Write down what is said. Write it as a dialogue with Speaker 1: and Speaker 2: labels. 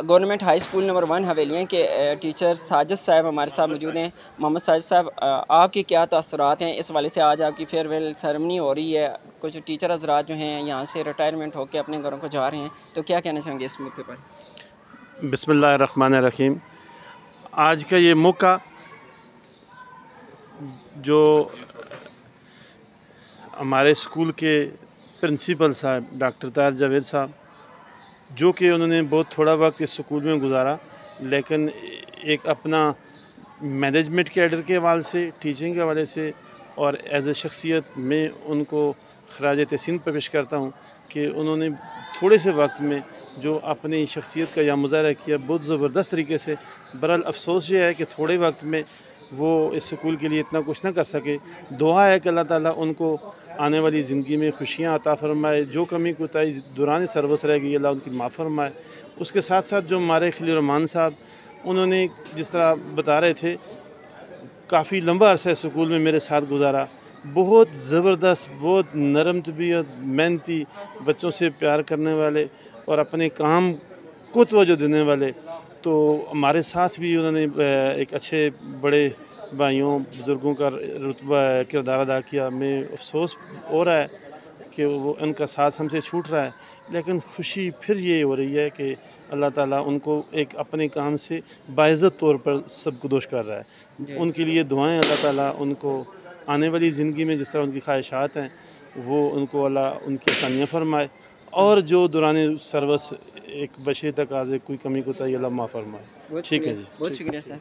Speaker 1: Government high school number 1 حویلیاں کے teacher Sajid صاحب ہمارے ساتھ موجود ہیں۔ محمد ساجد صاحب، آپ کے کیا تاثرات ہیں اس والے سے؟ آج آپ کی فیئر ویل سیرمنی ہو رہی ہے، کچھ ٹیچر حضرات جو ہیں یہاں سے ریٹائرمنٹ ہو کے اپنے گھروں کو جا رہے ہیں، تو کیا کہنا چاہیں گے اس موقع پر؟
Speaker 2: بسم اللہ الرحمن الرحیم۔ آج کا یہ موقع جو ہمارے اسکول کے پرنسپل صاحب ڈاکٹر طاہر جاوید صاحب، جو کہ انہوں نے بہت تھوڑا وقت اس اسکول میں گزارا، لیکن ایک اپنا مینجمنٹ کیڈر کے حوالے سے، ٹیچنگ کے حوالے سے اور ایز اے شخصیت میں ان کو خراج تحسین پیش کرتا ہوں کہ انہوں نے تھوڑے سے وقت میں جو اپنی شخصیت کا یا مظاہرہ کیا بہت زبردست طریقے سے۔ برحال افسوس یہ ہے کہ تھوڑے وقت میں وہ اس اسکول کے لیے اتنا کچھ نہ کر سکے۔ دعا ہے کہ اللہ تعالیٰ ان کو آنے والی زندگی میں خوشیاں عطا فرمائے، جو کمی کوتاہی دوران سروس رہ گئی اللہ ان کی معاف فرمائے۔ اس کے ساتھ ساتھ جو ہمارے خلیل الرحمان صاحب، انہوں نے جس طرح بتا رہے تھے کافی لمبا عرصہ اسکول میں میرے ساتھ گزارا، بہت زبردست، بہت نرم طبیعت، محنتی، بچوں سے پیار کرنے والے اور اپنے کام کو توجہ دینے والے۔ تو ہمارے ساتھ بھی انہوں نے ایک اچھے بڑے بھائیوں بزرگوں کا رتبہ کردار ادا کیا۔ میں افسوس ہو رہا ہے کہ وہ ان کا ساتھ ہم سے چھوٹ رہا ہے، لیکن خوشی پھر یہ ہو رہی ہے کہ اللہ تعالیٰ ان کو ایک اپنے کام سے باعزت طور پر سب کو دوش کر رہا ہے۔ ان کے لیے دعائیں، اللہ تعالیٰ ان کو آنے والی زندگی میں جس طرح ان کی خواہشات ہیں وہ ان کو اللہ ان کی آسانیاں فرمائے، اور جو دوران سروس ایک بشری تقاضے کوئی کمی کوتاہی اللہ معاف فرمائے۔ ٹھیک ہے جی،
Speaker 1: بہت شکریہ سر۔